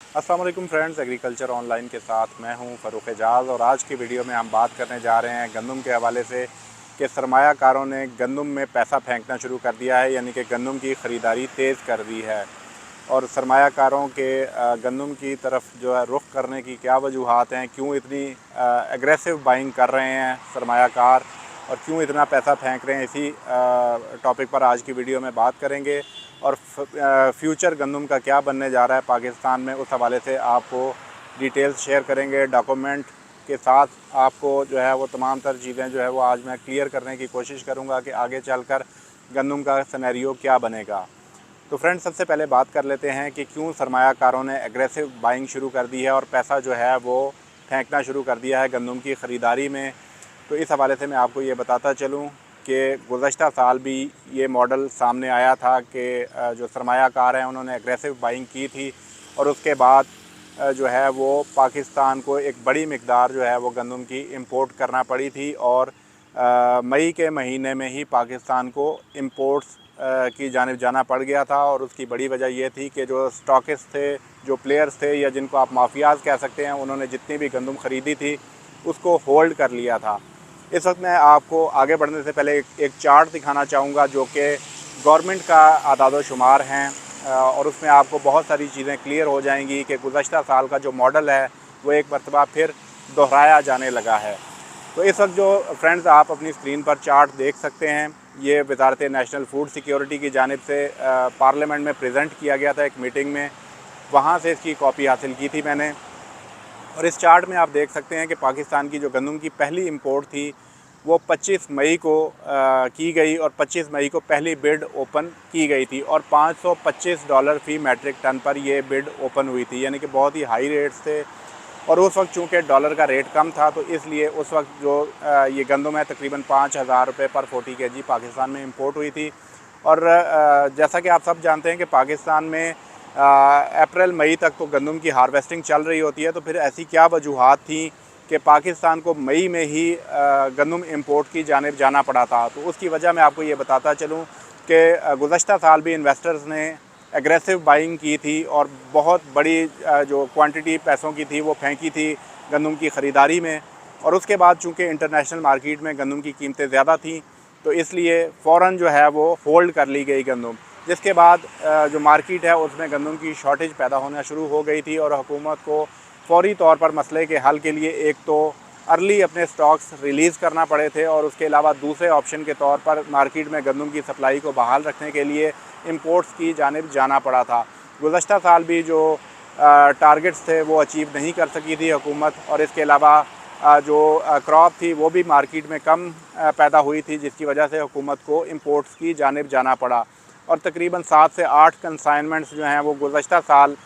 अस्सलाम वालेकुम friends, agriculture online के साथ मैं हूं फ़ारूक एजाज़। और आज की वीडियो में हम बात करने जा रहे हैं गंदम के हवाले से कि सरमायाकारों ने गंदम में पैसा फेंकना शुरू कर दिया है, यानी कि गंदम की ख़रीदारी तेज़ कर दी है। और सरमायाकारों के गंदम की तरफ जो है रुख करने की क्या वजूहात हैं, क्यों इतनी एग्रेसिव बाइंग कर रहे हैं सरमायाकार और क्यों इतना पैसा फेंक रहे हैं, इसी टॉपिक पर आज की वीडियो में बात करेंगे। और फ्यूचर गंदम का क्या बनने जा रहा है पाकिस्तान में, उस हवाले से आपको डिटेल्स शेयर करेंगे। डॉक्यूमेंट के साथ आपको जो है वो तमाम तर चीज़ें जो है वो आज मैं क्लियर करने की कोशिश करूँगा कि आगे चलकर गंदम का सिनेरियो क्या बनेगा। तो फ्रेंड्स, सबसे पहले बात कर लेते हैं कि क्यों सरमायाकारों ने एग्रेसिव बाइंग शुरू कर दी है और पैसा जो है वो फेंकना शुरू कर दिया है गंदम की ख़रीदारी में। तो इस हवाले से मैं आपको ये बताता चलूँ कि गुज़श्ता साल भी ये मॉडल सामने आया था कि जो सरमायाकार हैं उन्होंने एग्रेसिव बाइंग की थी और उसके बाद जो है वो पाकिस्तान को एक बड़ी मिकदार जो है वो गंदम की इंपोर्ट करना पड़ी थी। और मई के महीने में ही पाकिस्तान को इंपोर्ट्स की जानिब जाना पड़ गया था। और उसकी बड़ी वजह ये थी कि जो स्टॉकिस्ट थे, जो प्लेयर्स थे या जिनको आप माफियाज़ कह सकते हैं, उन्होंने जितनी भी गंदम ख़रीदी थी उसको होल्ड कर लिया था। इस वक्त मैं आपको आगे बढ़ने से पहले एक चार्ट दिखाना चाहूँगा जो कि गवर्नमेंट का आदाद शुमार हैं, और उसमें आपको बहुत सारी चीज़ें क्लियर हो जाएंगी कि गुज़श्ता साल का जो मॉडल है वो एक मरतबा फिर दोहराया जाने लगा है। तो इस वक्त जो फ्रेंड्स आप अपनी स्क्रीन पर चार्ट देख सकते हैं, ये वजारत नेशनल फूड सिक्योरिटी की जानिब से पार्लियामेंट में प्रेजेंट किया गया था एक मीटिंग में, वहाँ से इसकी कॉपी हासिल की थी मैंने। और इस चार्ट में आप देख सकते हैं कि पाकिस्तान की जो गंदम की पहली इंपोर्ट थी वो 25 मई को की गई और 25 मई को पहली बिड ओपन की गई थी और $525 फ़ी मैट्रिक टन पर ये बिड ओपन हुई थी, यानी कि बहुत ही हाई रेट्स थे। और उस वक्त चूँकि डॉलर का रेट कम था तो इसलिए उस वक्त जो ये गंदम है तकरीबन 5,000 रुपये पर 40 kg पाकिस्तान में इंपोर्ट हुई थी। और जैसा कि आप सब जानते हैं कि पाकिस्तान में अप्रैल मई तक तो गंदम की हार्वेस्टिंग चल रही होती है, तो फिर ऐसी क्या वजूहात थी कि पाकिस्तान को मई में ही गंदम इंपोर्ट की जानिब जाना पड़ा था। तो उसकी वजह मैं आपको ये बताता चलूँ कि गुज़श्ता साल भी इन्वेस्टर्स ने एग्रेसिव बाइंग की थी और बहुत बड़ी जो क्वांटिटी पैसों की थी वो फेंकी थी गंदम की ख़रीदारी में। और उसके बाद चूँकि इंटरनेशनल मार्केट में गंदम की कीमतें ज़्यादा थीं तो इसलिए फ़ौरन जो है वो होल्ड कर ली गई गंदम, जिसके बाद जो मार्केट है उसमें गंदम की शॉर्टेज पैदा होना शुरू हो गई थी। और हुकूमत को फ़ौरी तौर पर मसले के हल के लिए एक तो अर्ली अपने स्टॉक्स रिलीज़ करना पड़े थे और उसके अलावा दूसरे ऑप्शन के तौर पर मार्केट में गंदम की सप्लाई को बहाल रखने के लिए इंपोर्ट्स की जानिब जाना पड़ा था। गुज़श्ता साल भी जो टारगेट्स थे वो अचीव नहीं कर सकी थी हुकूमत, और इसके अलावा जो क्रॉप थी वो भी मार्केट में कम पैदा हुई थी, जिसकी वजह से हुकूमत को इंपोर्ट्स की जानिब जाना पड़ा। और तकरीबन 7 से 8 कंसाइनमेंट्स जो हैं वो गुज़श्ता साल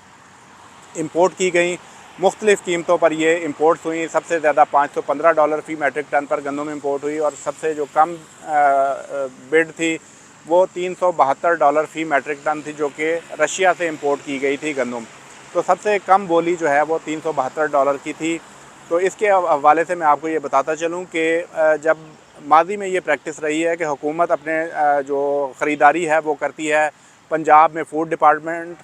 इंपोर्ट की गई, मुख्तलिफ़ कीमतों पर ये इंपोर्ट्स हुई। सबसे ज़्यादा $515 फ़ी मैट्रिक टन पर गंदम इंपोर्ट हुई और सबसे जो कम बिड थी वो $372 फ़ी मैट्रिक टन थी, जो कि रशिया से इंपोर्ट की गई थी गंदम। तो सबसे कम बोली जो है वो $372 की थी। तो इसके हवाले से मैं आपको ये बताता चलूँ कि जब माजी में ये प्रैक्टिस रही है कि हुकूमत अपने जो ख़रीदारी है वो करती है, पंजाब में फूड डिपार्टमेंट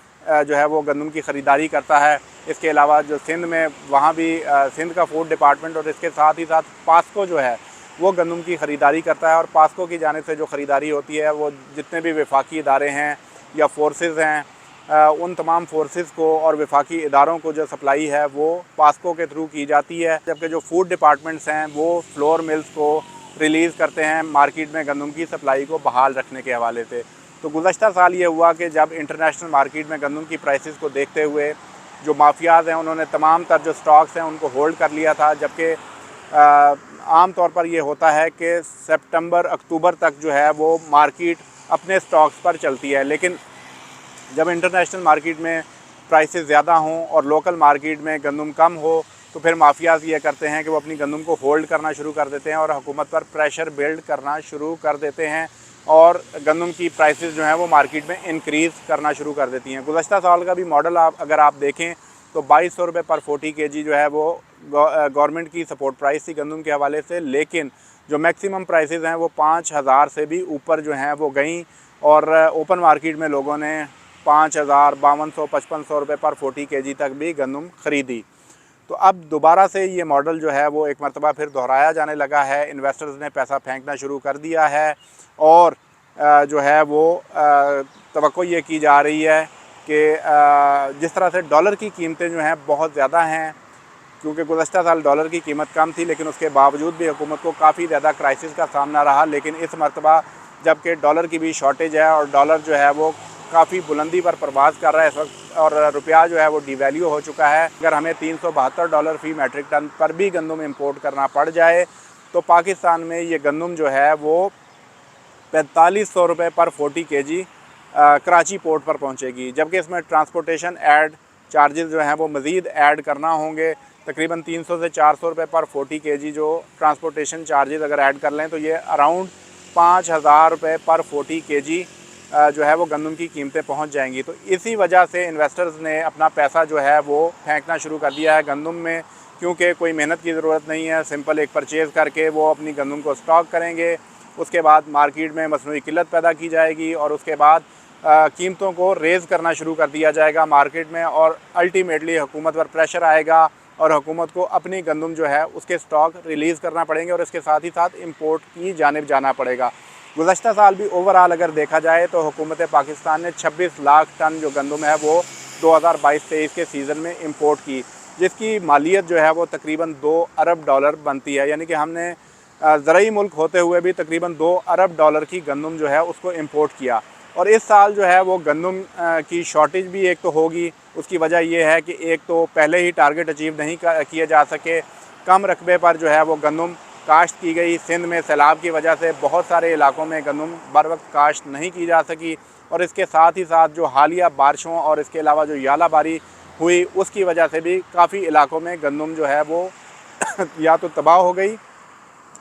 जो है वो गंदम की ख़रीदारी करता है। इसके अलावा जो सिंध में वहाँ भी सिंध का फूड डिपार्टमेंट और इसके साथ ही साथ पास्को जो है वो गंदम की ख़रीदारी करता है। और पास्को की जानिब से जो ख़रीदारी होती है वो जितने भी वफाकी इदारे हैं या फोर्सेस हैं, उन तमाम फोर्सेस को और वफाकी इदारों को जो सप्लाई है वो पास्को के थ्रू की जाती है, जबकि जो फूड डिपार्टमेंट्स हैं वो फ्लोर मिल्स को रिलीज़ करते हैं मार्केट में गंदम की सप्लाई को बहाल रखने के हवाले से। तो गुज़श्ता साल ये हुआ कि जब इंटरनेशनल मार्केट में गंदम की प्राइसेस को देखते हुए जो माफियाज़ हैं उन्होंने तमाम तर जो स्टॉक्स हैं उनको होल्ड कर लिया था, जबकि आम तौर पर ये होता है कि सितंबर अक्टूबर तक जो है वो मार्केट अपने स्टॉक्स पर चलती है। लेकिन जब इंटरनेशनल मार्केट में प्राइसेस ज़्यादा हों और लोकल मार्केट में गंदम कम हो तो फिर माफियाज़ ये करते हैं कि वो अपनी गंदम को होल्ड करना शुरू कर देते हैं और हुकूमत पर प्रेशर बिल्ड करना शुरू कर देते हैं और गंदम की प्राइसेस जो हैं वो मार्केट में इंक्रीज़ करना शुरू कर देती हैं। गुज़श्ता साल का भी मॉडल अगर आप देखें तो 2200 रुपये पर 40 kg जो है वो गवर्नमेंट की सपोर्ट प्राइस थी गंदम के हवाले से, लेकिन जो मैक्सिमम प्राइसेस हैं वो 5,000 से भी ऊपर जो हैं वो गई और ओपन मार्केट में लोगों ने 5,000, 5200, 5500 रुपये पर 40 kg तक भी गंदम ख़रीदी। तो अब दोबारा से ये मॉडल जो है वो एक मरतबा फिर दोहराया जाने लगा है। इन्वेस्टर्स ने पैसा फेंकना शुरू कर दिया है और जो है वो तवक्को ये की जा रही है कि जिस तरह से डॉलर की कीमतें जो हैं बहुत ज़्यादा हैं, क्योंकि गुज़श्ता साल डॉलर की कीमत कम थी लेकिन उसके बावजूद भी हुकूमत को काफ़ी ज़्यादा क्राइसिस का सामना रहा। लेकिन इस मरतबा जबकि डॉलर की भी शॉर्टेज है और डॉलर जो है वो काफ़ी बुलंदी पर प्रवास कर रहा है इस वक्त और रुपया जो है वो डिवैल्यू हो चुका है। अगर हमें $372 फ़ी मैट्रिक टन पर भी गंदम इंपोर्ट करना पड़ जाए तो पाकिस्तान में ये गंदम जो है वो 4500 रुपये पर 40 kg कराची पोर्ट पर पहुंचेगी। जबकि इसमें ट्रांसपोर्टेशन ऐड चार्जेस जो हैं वो मज़ीद ऐड करना होंगे। तकरीबन 300 से 400 रुपये पर 40 kg जो ट्रांसपोर्टेशन चार्जेस अगर ऐड कर लें तो ये अराउंड 5,000 रुपये पर 40 kg जो है वो गंदम की कीमतें पहुंच जाएंगी। तो इसी वजह से इन्वेस्टर्स ने अपना पैसा जो है वो फेंकना शुरू कर दिया है गंदम में, क्योंकि कोई मेहनत की ज़रूरत नहीं है। सिंपल एक परचेज़ करके वो अपनी गंदम को स्टॉक करेंगे, उसके बाद मार्केट में मसनूई किल्लत पैदा की जाएगी और उसके बाद कीमतों को रेज़ करना शुरू कर दिया जाएगा मार्केट में और अल्टीमेटली हुकूमत पर प्रेशर आएगा और हुकूमत को अपनी गंदम जो है उसके स्टॉक रिलीज़ करना पड़ेंगे और इसके साथ ही साथ इम्पोर्ट की जानिब जाना पड़ेगा। गुज़श्ता साल भी ओवरऑल अगर देखा जाए तो हुकूमत पाकिस्तान ने 26 लाख टन जो गंदम है वो 2022-23 के सीज़न में इंपोर्ट की, जिसकी मालियत जो है वो तकरीबन $2 अरब बनती है। यानी कि हमने ज़रूरी मुल्क होते हुए भी तकरीबन $2 अरब की गंदम जो है उसको इंपोर्ट किया। और इस साल जो है वो गंदम की शॉर्टेज भी एक तो होगी। उसकी वजह यह है कि एक तो पहले ही टारगेट अचीव नहीं किए जा सके, कम रकबे पर जो है वो गंदम काश्त की गई। सिंध में सैलाब की वजह से बहुत सारे इलाकों में गंदम बर वक्त काश्त नहीं की जा सकी और इसके साथ ही साथ जो हालिया बारिशों और इसके अलावा जो यालाबारी हुई उसकी वजह से भी काफ़ी इलाकों में गंदम जो है वो या तो तबाह हो गई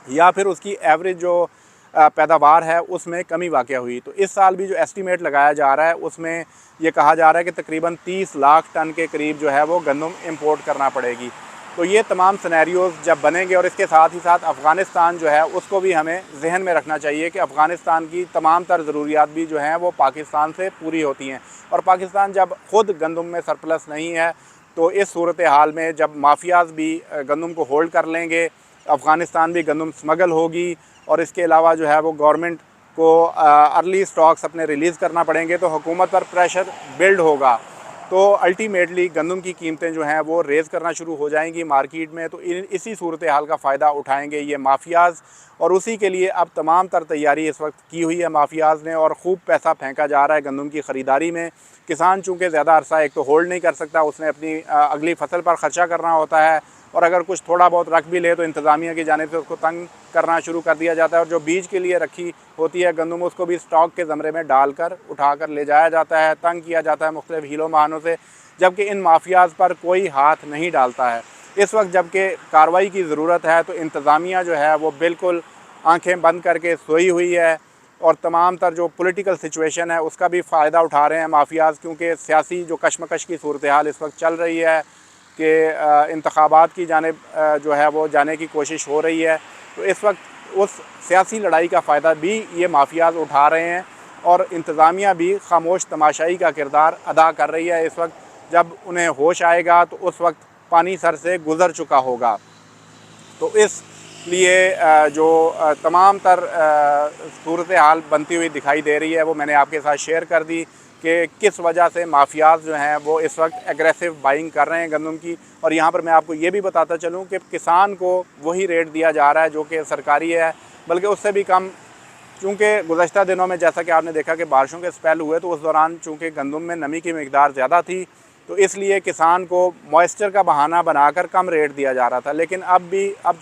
या फिर उसकी एवरेज जो पैदावार है उसमें कमी वाक़ हुई। तो इस साल भी जो एस्टीमेट लगाया जा रहा है उसमें ये कहा जा रहा है कि तकरीबन 30 लाख टन के करीब जो है वो गंदम इंपोर्ट करना पड़ेगी। तो ये तमाम सिनेरियोज़ जब बनेंगे और इसके साथ ही साथ अफ़गानिस्तान जो है उसको भी हमें जहन में रखना चाहिए कि अफ़गानिस्तान की तमाम तर ज़रूरियात भी जो हैं वो पाकिस्तान से पूरी होती हैं और पाकिस्तान जब ख़ुद गंदम में सरप्लस नहीं है तो इस सूरत हाल में जब माफियाज़ भी गंदम को होल्ड कर लेंगे, अफ़गानिस्तान भी गंदम स्मगल होगी और इसके अलावा जो है वो गवर्नमेंट को अर्ली स्टॉक्स अपने रिलीज़ करना पड़ेंगे तो हुकूमत पर प्रेशर बिल्ड होगा। तो अल्टीमेटली गंदम की कीमतें जो हैं वो रेज़ करना शुरू हो जाएंगी मार्केट में। तो इसी सूरत हाल का फ़ायदा उठाएंगे ये माफियाज़ और उसी के लिए अब तमाम तर तैयारी इस वक्त की हुई है माफियाज़ ने और ख़ूब पैसा फेंका जा रहा है गंदम की ख़रीदारी में। किसान चूँकि ज़्यादा अरसा एक तो होल्ड नहीं कर सकता, उसने अपनी अगली फसल पर ख़र्चा करना होता है और अगर कुछ थोड़ा बहुत रख भी ले तो इंतज़ामिया की जानिब से उसको तंग करना शुरू कर दिया जाता है और जो बीज के लिए रखी होती है गंदम उसको भी स्टॉक के ज़मरे में डालकर उठाकर ले जाया जाता है, तंग किया जाता है मुख्तलिफ हीलों बहानों से, जबकि इन माफियाज़ पर कोई हाथ नहीं डालता है। इस वक्त जबकि कार्रवाई की ज़रूरत है तो इंतज़ामिया जो है वो बिल्कुल आँखें बंद करके सोई हुई है और तमाम तर जो पॉलिटिकल सिचुएशन है उसका भी फ़ायदा उठा रहे हैं माफियाज़, क्योंकि सियासी जो कशमकश की सूरत हाल इस वक्त चल रही है कि इंतखाबात की जानिब जो है वो जाने की कोशिश हो रही है। तो इस वक्त उस सियासी लड़ाई का फ़ायदा भी ये माफियाज़ उठा रहे हैं और इंतज़ामिया भी खामोश तमाशाई का किरदार अदा कर रही है। इस वक्त जब उन्हें होश आएगा तो उस वक्त पानी सर से गुज़र चुका होगा। तो इस लिए जो तमाम तर सूरत हाल बनती हुई दिखाई दे रही है वो मैंने आपके साथ शेयर कर दी कि किस वजह से माफियाज़ जो हैं वो इस वक्त एग्रेसिव बाइंग कर रहे हैं गंदम की। और यहाँ पर मैं आपको ये भी बताता चलूँ कि किसान को वही रेट दिया जा रहा है जो कि सरकारी है, बल्कि उससे भी कम, चूँकि गुज़श्ता दिनों में जैसा कि आपने देखा कि बारिशों के स्पेल हुए तो उस दौरान चूँकि गंदम में नमी की मिकदार ज़्यादा थी तो इसलिए किसान को मॉइस्चर का बहाना बनाकर कम रेट दिया जा रहा था। लेकिन अब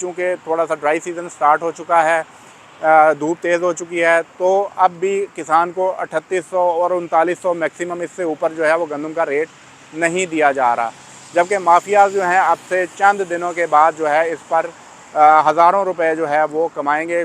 चूँकि थोड़ा सा ड्राई सीज़न स्टार्ट हो चुका है, धूप तेज़ हो चुकी है, तो अब भी किसान को 3800 और 3900 मैक्सिमम, इससे ऊपर जो है वो गंदम का रेट नहीं दिया जा रहा। जबकि माफियाज़ जो हैं अब से चंद दिनों के बाद जो है इस पर हज़ारों रुपए जो है वो कमाएंगे।